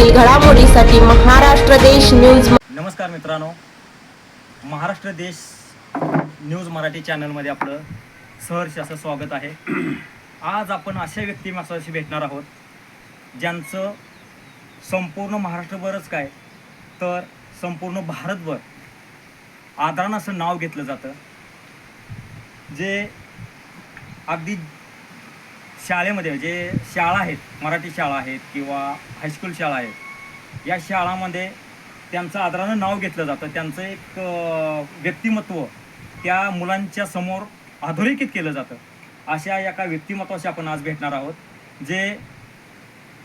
पुढील घडामोडीसाठी महाराष्ट्र देश न्यूज. नमस्कार मित्रांनो, महाराष्ट्र देश न्यूज मराठी चॅनलमध्ये आपलं सहर्ष असं स्वागत आहे. आज आपण अशा व्यक्तिमत्वाशी भेटणार आहोत ज्यांचं संपूर्ण महाराष्ट्रभरच काय तर संपूर्ण भारतभर आदरानं असं नाव घेतलं जातं. जे अगदी शाळेमध्ये जे शाळा आहेत, मराठी शाळा आहेत किंवा हायस्कूल शाळा आहेत, या शाळांमध्ये त्यांचं आदरानं नाव घेतलं जातं. त्यांचं एक व्यक्तिमत्व त्या मुलांच्या समोर अधोरेखित केलं जातं. अशा एका व्यक्तिमत्वाशी आपण आज भेटणार आहोत, जे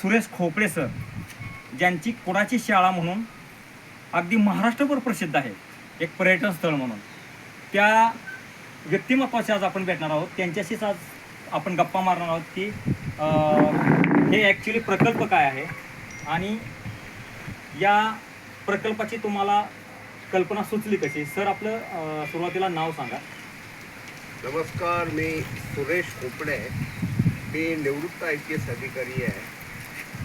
सुरेश खोपडे सर, ज्यांची कुडाची शाळा म्हणून अगदी महाराष्ट्रभर प्रसिद्ध आहे, एक पर्यटन स्थळ म्हणून. त्या व्यक्तिमत्वाशी आज आपण भेटणार आहोत. त्यांच्याशीच आज आपण गप्पा मारणार आहोत की हे ॲक्च्युली प्रकल्प काय आहे आणि या प्रकल्पाची तुम्हाला कल्पना सुचली कशी. सर, आपलं सुरुवातीला नाव सांगा. नमस्कार, मी सुरेश खोपडे, मी निवृत्त IPS अधिकारी आहे.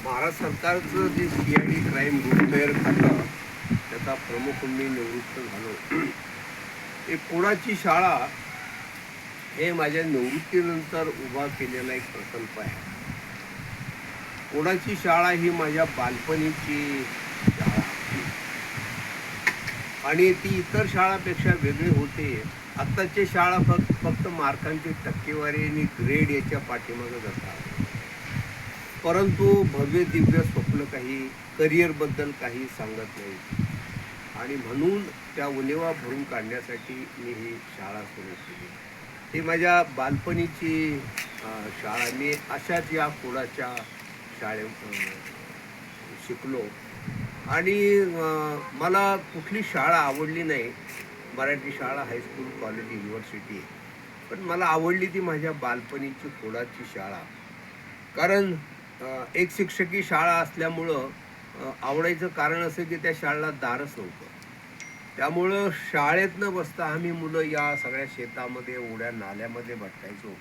महाराष्ट्र सरकारचं जे CID क्राईम ग्रुप तयार खातं त्याचा प्रमुख मी निवृत्त झालो. एक कुडाची शाळा हे माझ्या निवृत्तीनंतर उभा केलेला एक प्रकल्प आहे. कुडाची शाळा ही माझ्या बालपणीची शाळा आणि ती इतर शाळापेक्षा वेगळी होते. आत्ताची शाळा फक्त मार्कांची टक्केवारी आणि ग्रेड याच्या पाठीमागे जातात, परंतु भव्य दिव्य स्वप्न काही करिअरबद्दल काही सांगत नाही. आणि म्हणून त्या उणिवा भरून काढण्यासाठी मी ही शाळा सुरू केली. ही माझ्या बालपणीची शाळा. मी अशाच या कुडाच्या शाळेत शिकलो आणि मला कुठली शाळा आवडली नाही. मराठी शाळा, हायस्कूल, कॉलेज, युनिव्हर्सिटी, पण मला आवडली ती माझ्या बालपणीची कुडाची शाळा. कारण एक शिक्षकी शाळा असल्यामुळं आवडायचं कारण असं की त्या शाळेला दारच नव्हतं. त्यामुळं शाळेत न बसता आम्ही मुलं या सगळ्या शेतामध्ये, ओढ्या नाल्यामध्ये भटकायचो,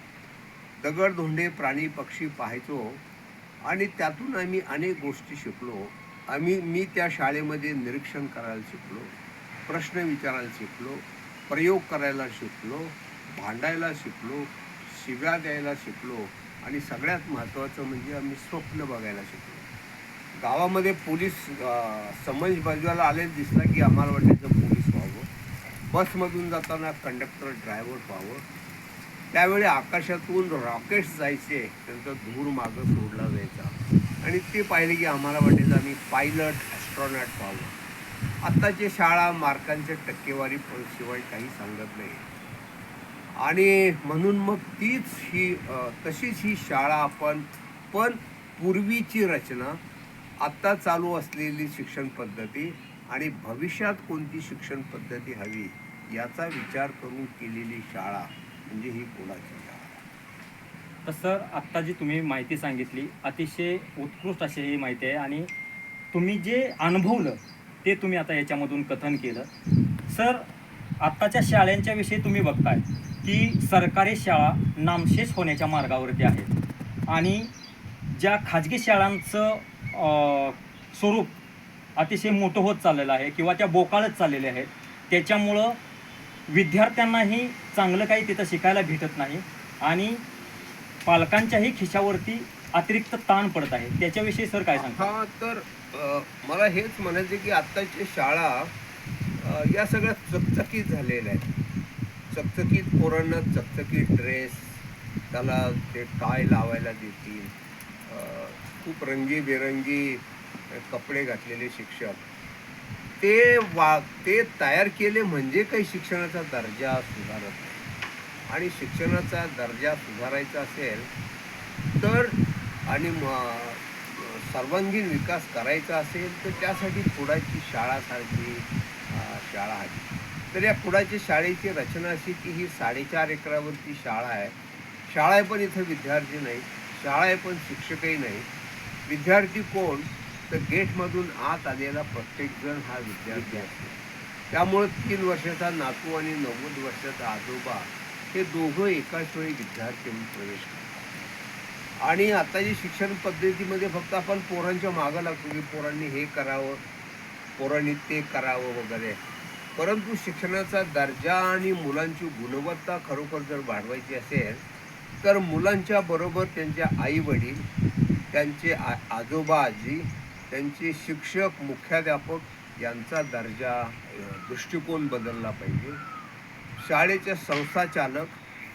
दगडधोंडे, प्राणी पक्षी पाहायचो आणि त्यातून आम्ही अनेक गोष्टी शिकलो. मी त्या शाळेमध्ये निरीक्षण करायला शिकलो, प्रश्न विचारायला शिकलो, प्रयोग करायला शिकलो, भांडायला शिकलो, शिव्या द्यायला शिकलो आणि सगळ्यात महत्त्वाचं म्हणजे आम्ही स्वप्न बघायला शिकलो. गावामध्ये पोलीस समज बाजूला आले दिसला की आम्हाला वाटायचं पोलीस व्हावं. बसमधून जाताना कंडक्टर, ड्रायव्हर व्हावं. त्यावेळी आकाशातून रॉकेट्स जायचे, त्यांचा धूर मागं सोडला जायचा आणि ते पाहिले की आम्हाला वाटायचं आम्ही पायलट, ॲस्ट्रॉनॉट व्हावं. आत्ताची शाळा मार्कांच्या टक्केवारी पण शिवाय काही सांगत नाही आणि म्हणून मग तशीच ही शाळा आपण, पण पूर्वीची रचना, आत्ता चालू असलेली शिक्षण पद्धती आणि भविष्यात कोणती शिक्षण पद्धती हवी याचा विचार करून केलेली शाळा म्हणजे ही कुडाची शाळा. तर सर, आत्ता जी तुम्ही माहिती सांगितली अतिशय उत्कृष्ट अशी ही माहिती आहे आणि तुम्ही जे अनुभवलं ते तुम्ही आता याच्यामधून कथन केलं. सर, आत्ताच्या शाळांच्या विषयी तुम्ही बघताय की सरकारी शाळा नामशेष होण्याच्या मार्गावरती आहेत आणि ज्या खाजगी शाळांचं स्वरूप अतिशय मोठं होत चाललेलं आहे किंवा त्या बोकाळत चाललेल्या आहेत. त्याच्यामुळं विद्यार्थ्यांनाही चांगलं काही तिथं शिकायला भेटत नाही आणि पालकांच्याही खिशावरती अतिरिक्त ताण पडत आहे. त्याच्याविषयी सर काय सांगता? हा, तर मला हेच म्हणायचं की आत्ताच्या शाळा या सगळ्या चकचकीत झालेल्या आहेत. चकचकीत पोरांना चकचकीत ड्रेस, त्याला ते टाय लावायला देतील, खूप रंगीबेरंगी कपडे घातलेले शिक्षक, ते तयार केले म्हणजे काही शिक्षणाचा दर्जा सुधारत नाही. आणि शिक्षणाचा दर्जा सुधारायचा असेल तर आणि सर्वांगीण विकास करायचा असेल तर त्यासाठी कुडाची शाळासारखी शाळा हवी. तर या कुडाची शाळेची रचना अशी की ही 4.5 एकरावरती शाळा आहे. शाळा आहे पण इथं विद्यार्थी नाही, शाळा आहे पण शिक्षकही नाही. विद्यार्थी कोण तर गेटमधून आत आलेला प्रत्येकजण हा विद्यार्थी असतो. त्यामुळे 3 वर्षाचा नातू आणि 90 वर्षाचा आजोबा हे दोघं एकाच वेळी विद्यार्थी म्हणून प्रवेश करतात. आणि आताची शिक्षण पद्धतीमध्ये फक्त आपण पोरांच्या मागं लागतो की पोरांनी हे करावं, पोरांनी ते करावं वगैरे. परंतु शिक्षणाचा दर्जा आणि मुलांची गुणवत्ता खरोखर जर वाढवायची असेल तर मुलांच्या बरोबर त्यांचे आई वडील, त्यांचे आजोबा आजी, त्यांचे शिक्षक मुख्याध्यापक यांचा दर्जा, दृष्टिकोन बदलला पाहिजे. शाळेचे संस्थाचालक,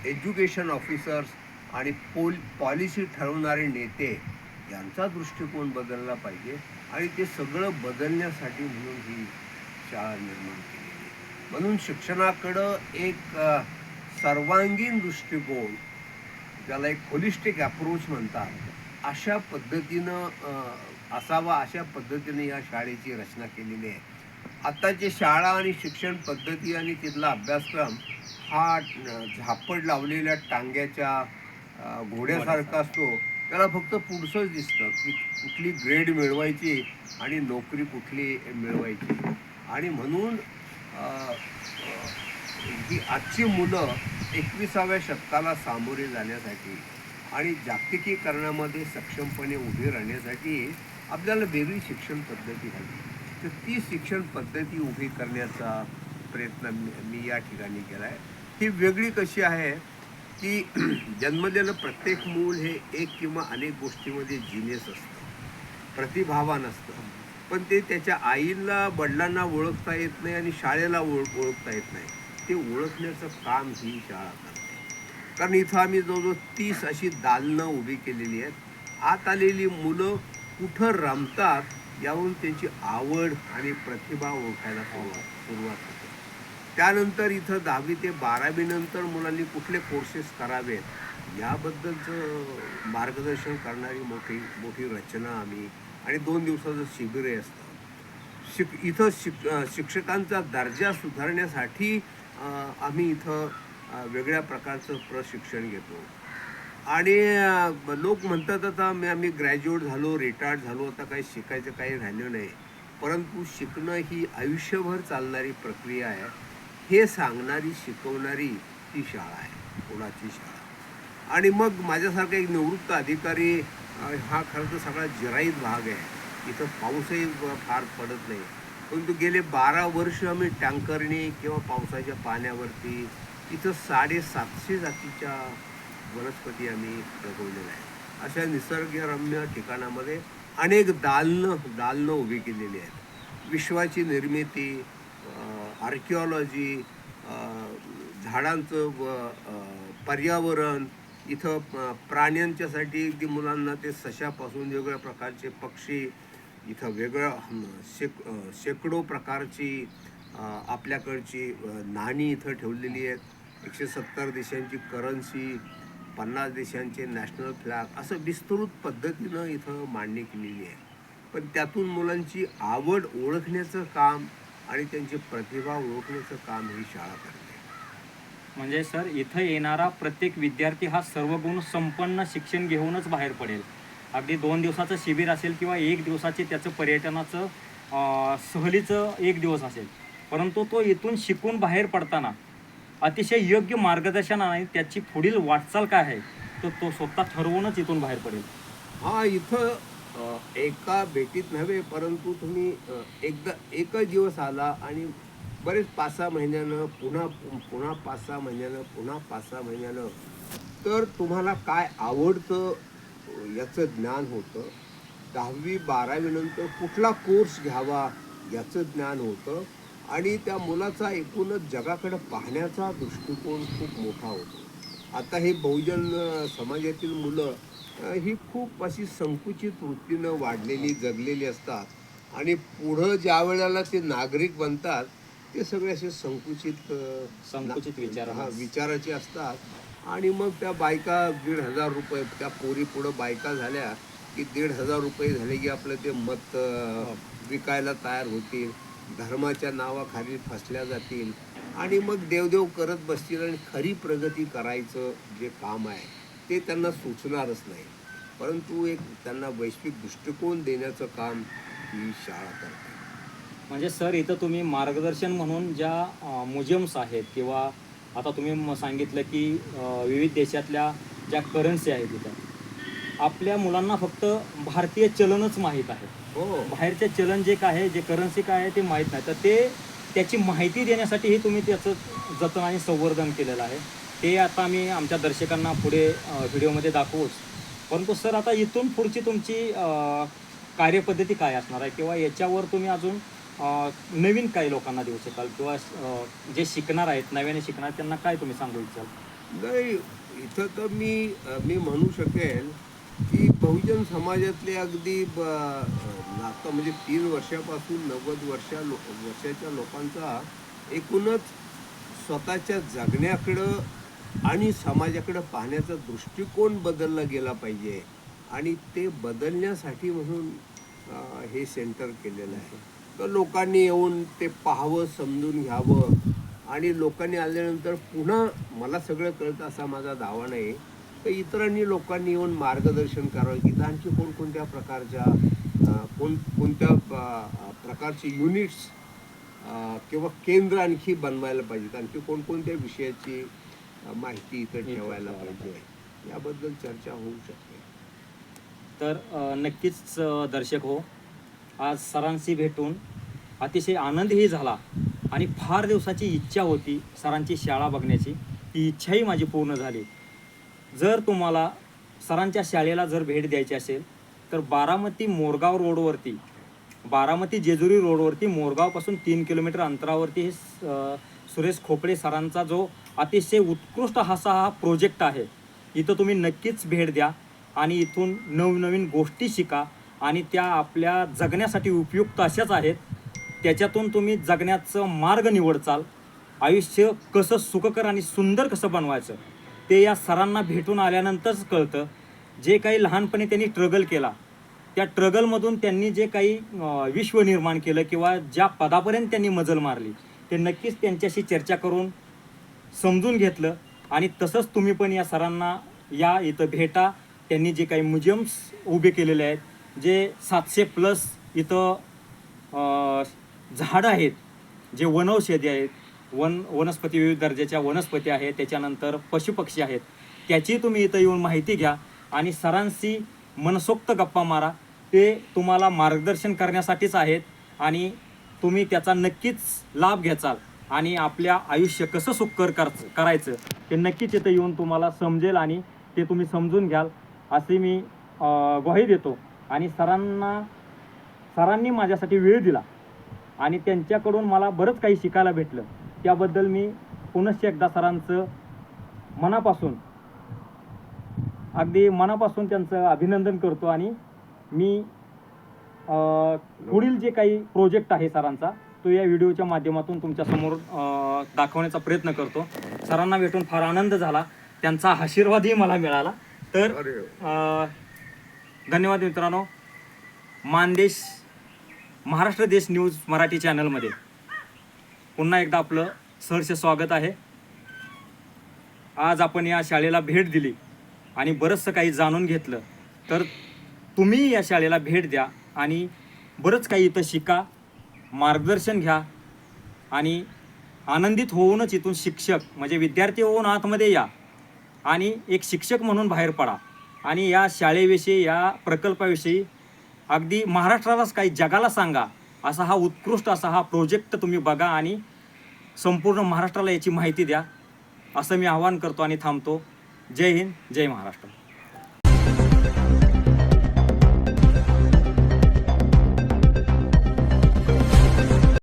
एज्युकेशन ऑफिसर्स आणि पॉलिसी ठरवणारे नेते यांचा दृष्टिकोन बदलला पाहिजे. आणि ते सगळं बदलण्यासाठी म्हणून ही शाळा निर्माण केलेली आहे. म्हणून शिक्षणाकडं एक सर्वांगीण दृष्टिकोन, ज्याला एक होलिस्टिक अप्रोच म्हणतात, अशा पद्धतीनं असावा, अशा पद्धतीने या शाळेची रचना केलेली आहे. आत्ताची शाळा आणि शिक्षण पद्धती आणि तिथला अभ्यासक्रम हा झापड लावलेल्या टांग्याच्या घोड्यासारखा असतो. त्याला फक्त पुढचंच दिसतं की कुठली ग्रेड मिळवायची आणि नोकरी कुठली मिळवायची. आणि म्हणून ही आजची मुलं 21व्या शतकाला सामोरे जाण्यासाठी आणि जागतिकीकरणामध्ये सक्षमपणे उभी राहण्यासाठी आपल्याला वेगळी शिक्षण पद्धती हवी. तर ती शिक्षण पद्धती उभी करण्याचा प्रयत्न मी या ठिकाणी केला आहे. ही वेगळी कशी आहे की जन्मलेलं प्रत्येक मूल हे एक किंवा अनेक गोष्टीमध्ये जिनियस असतं, प्रतिभावान असतं. पण ते त्याच्या आईला, वडिलांना ओळखता येत नाही आणि शाळेला ओळखता येत नाही. ते ओळखण्याचं काम ही शाळा करते. कारण इथं आम्ही जवळजवळ 30 अशी दालनं उभी केलेली आहेत. आत आलेली मुलं कुठं रमतात यावरून त्यांची आवड आणि प्रतिभा ओळखायला सुरुवात होते. त्यानंतर इथं 10वी ते 12वी नंतर मुलांनी कुठले कोर्सेस करावेत याबद्दलचं मार्गदर्शन करणारी मोठी रचना आम्ही, आणि 2 दिवसाचं शिबिरही असतं. इथं शिक्षकांचा दर्जा सुधारण्यासाठी आम्ही इथं वेगळ्या प्रकारचं प्रशिक्षण घेतो. आणि लोक म्हणतात आता आम्ही ग्रॅज्युएट झालो, रिटायर्ड झालो, आता काही शिकायचं काही राहिलं नाही. परंतु शिकणं ही आयुष्यभर चालणारी प्रक्रिया आहे हे सांगणारी, शिकवणारी ती शाळा आहे, कोणाची शाळा. आणि मग माझ्यासारखा एक निवृत्त अधिकारी, हा खरं तर सगळा जिराईत भाग आहे. इथं पाऊसही फार पडत नाही, परंतु गेले 12 वर्ष आम्ही टँकरने किंवा पावसाच्या पाण्यावरती इथं 750 जातीच्या वनस्पती आम्ही जगवलेल्या आहेत. अशा निसर्गरम्य ठिकाणामध्ये अनेक दालनं उभी केलेली आहेत. विश्वाची निर्मिती, आर्किओलॉजी, झाडांचं पर्यावरण, इथं प्राण्यांच्यासाठी अगदी मुलांना ते सशापासून वेगवेगळ्या प्रकारचे पक्षी, इथं शेकडो प्रकारची आपल्याकडची नाणी इथं ठेवलेली आहेत. 170 देशांची करन्सी, 50 देशांचे नॅशनल फ्लॅग, असं विस्तृत पद्धतीनं इथं मांडणी केलेली आहे. पण त्यातून मुलांची आवड ओळखण्याचं काम आणि त्यांची प्रतिभा ओळखण्याचं काम ही शाळा करते. म्हणजे सर, इथं येणारा प्रत्येक विद्यार्थी हा सर्वगुण संपन्न शिक्षण घेऊनच बाहेर पडेल. अगदी 2 दिवसाचं शिबिर असेल किंवा 1 दिवसाचे त्याचं पर्यटनाचं सहलीचं 1 दिवस असेल, परंतु तो इथून शिकून बाहेर पडताना अतिशय योग्य मार्गदर्शन आणि त्याची पुढील वाटचाल काय आहे तर तो स्वतः ठरवूनच इथून बाहेर पडेल. हा, इथं एका भेटीत नव्हे, परंतु तुम्ही एकच दिवस आला आणि बरेच 5-6 महिन्यानं पुन्हा 5-6 महिन्यानं, पुन्हा 5-6 महिन्यानं, तर तुम्हाला काय आवडतं याचं ज्ञान होतं. 10वी 12वी नंतर कुठला कोर्स घ्यावा याचं ज्ञान होतं. आणि त्या मुलाचा एकूणच जगाकडे पाहण्याचा दृष्टिकोन खूप मोठा होतो. आता हे बहुजन समाजातील मुलं ही खूप अशी संकुचित वृत्तीनं वाढलेली, जगलेली असतात. आणि पुढं ज्या वेळेला ते नागरिक बनतात ते सगळे असे संकुचित विचाराचे असतात. आणि मग त्या बायका 1,500 रुपये, त्या पोरी पुढं बायका झाल्या की 1,500 रुपये झाले की आपलं ते मत विकायला तयार होतील, धर्माच्या नावाखाली फसल्या जातील आणि मग देवदेव करत बसतील. आणि खरी प्रगती करायचं जे काम आहे ते त्यांना सुचणारच नाही. परंतु एक त्यांना वैश्विक दृष्टिकोन देण्याचं काम ही शाळा करते. म्हणजे सर, इथं तुम्ही मार्गदर्शन म्हणून ज्या म्युझियम्स आहेत किंवा आता तुम्ही सांगितलं की विविध देशातल्या ज्या करन्सी आहेत तिथं, आपल्या मुलांना फक्त भारतीय चलनच माहीत आहे. हो, बाहेरचे चलन जे काय आहे, जे करन्सी काय आहे ते माहीत नाही. तर त्याची माहिती देण्यासाठीही तुम्ही त्याचं जतन आणि संवर्धन केलेलं आहे. ते आता आम्ही आमच्या दर्शकांना पुढे व्हिडिओमध्ये दाखवूच. परंतु सर, आता इथून पुढची तुमची कार्यपद्धती काय असणार आहे, किंवा याच्यावर तुम्ही अजून नवीन काही लोकांना देऊ शकाल, किंवा जे शिकणार आहेत, नव्याने शिकणार, त्यांना काय तुम्ही सांगू इच्छाल? नाही, इथं तर मी म्हणू शकेल की बहुजन समाजातले अगदी आता म्हणजे 3 वर्षापासून 90 वर्षाच्या लोकांचा एकूणच स्वतःच्या जगण्याकडं आणि समाजाकडं पाहण्याचा दृष्टिकोन बदलला गेला पाहिजे, आणि ते बदलण्यासाठी म्हणून हे सेंटर केलेलं आहे. तर लोकांनी येऊन ते पाहावं, समजून घ्यावं, आणि लोकांनी आल्यानंतर पुन्हा मला सगळं कळतं असा माझा दावा नाही. तर इतरांनी लोकांनी येऊन मार्गदर्शन करावं की इथं आणखी कोणकोणत्या प्रकारच्या कोणत्या प्रकारचे युनिट्स किंवा केंद्र आणखी बनवायला पाहिजेत, आणखी कोणकोणत्या विषयाची माहिती इथं ठेवायला पाहिजे, याबद्दल चर्चा होऊ शकते. तर नक्कीच दर्शक हो, आज सरांशी भेटून अतिशय आनंदही झाला, आणि फार दिवसाची इच्छा होती सरांची शाळा बघण्याची. ती इच्छाही माझी पूर्ण झाली. जर तुम्हाला सरांच्या शाळेला जर भेट द्यायची असेल तर बारामती मोरगाव रोडवरती, बारामती जेजुरी रोडवरती, मोरगावपासून 3 किलोमीटर अंतरावरती हे सुरेश खोपडे सरांचा जो अतिशय उत्कृष्ट हा प्रोजेक्ट आहे, इथं तुम्ही नक्कीच भेट द्या आणि इथून नवनवीन गोष्टी शिका, आणि त्या आपल्या जगण्यासाठी उपयुक्त अशाच आहेत. त्याच्यातून तुम्ही जगण्याचं मार्ग निवडचाल. आयुष्य कसं सुखकर आणि सुंदर कसं बनवायचं ते या सरांना भेटून आल्यानंतरच कळतं. जे काही लहानपणी त्यांनी ट्रगल केला, त्या ट्रगलमधून त्यांनी जे काही विश्व निर्माण केलं, किंवा ज्या पदापर्यंत त्यांनी मजल मारली, ते नक्कीच त्यांच्याशी चर्चा करून समजून घेतलं. आणि तसंच तुम्ही पण या सरांना या, इथं भेटा. त्यांनी जे काही म्युझियम्स उभे केलेले आहेत, जे 700+ इथं झाडं आहेत, जे वनौषधी आहेत, वनस्पती, विविध दर्जाच्या वनस्पती आहेत, त्याच्यानंतर पशुपक्षी आहेत, त्याची तुम्ही इथं येऊन माहिती घ्या आणि सरांशी मनसोक्त गप्पा मारा. ते तुम्हाला मार्गदर्शन करण्यासाठीच आहेत, आणि तुम्ही त्याचा नक्कीच लाभ घ्याचाल, आणि आपल्या आयुष्य कसं सुखकर करायचं ते नक्कीच इथं येऊन तुम्हाला समजेल, आणि ते तुम्ही समजून घ्याल असे मी ग्वाही देतो. आणि सरांनी माझ्यासाठी वेळ दिला, आणि त्यांच्याकडून मला बरंच काही शिकायला भेटलं. त्याबद्दल मी पुनश्च एकदा सरांचं अगदी मनापासून त्यांचं अभिनंदन करतो. आणि मी पुढील जे काही प्रोजेक्ट आहे सरांचा, तो या व्हिडिओच्या माध्यमातून तुमच्यासमोर दाखवण्याचा प्रयत्न करतो. सरांना भेटून फार आनंद झाला, त्यांचा आशीर्वादही मला मिळाला. तर धन्यवाद मित्रांनो. महाराष्ट्र देश न्यूज मराठी चॅनलमध्ये पुन्हा एकदा आपलं सहर्ष स्वागत आहे. आज आपण या शाळेला भेट दिली आणि बरंचसं काही जाणून घेतलं. तर तुम्ही या शाळेला भेट द्या आणि बरंच काही इथं शिका, मार्गदर्शन घ्या, आणि आनंदित होऊनच इथून शिक्षक म्हणजे विद्यार्थी होऊन आतमध्ये या, आणि एक शिक्षक म्हणून बाहेर पडा, आणि या शाळेविषयी, या प्रकल्पाविषयी अगदी महाराष्ट्रालाच काही जगाला सांगा. असा हा उत्कृष्ट असा हा प्रोजेक्ट तुम्ही बघा आणि संपूर्ण महाराष्ट्राला याची माहिती द्या, असं मी आवाहन करतो आणि थांबतो. जय हिंद, जय महाराष्ट्र.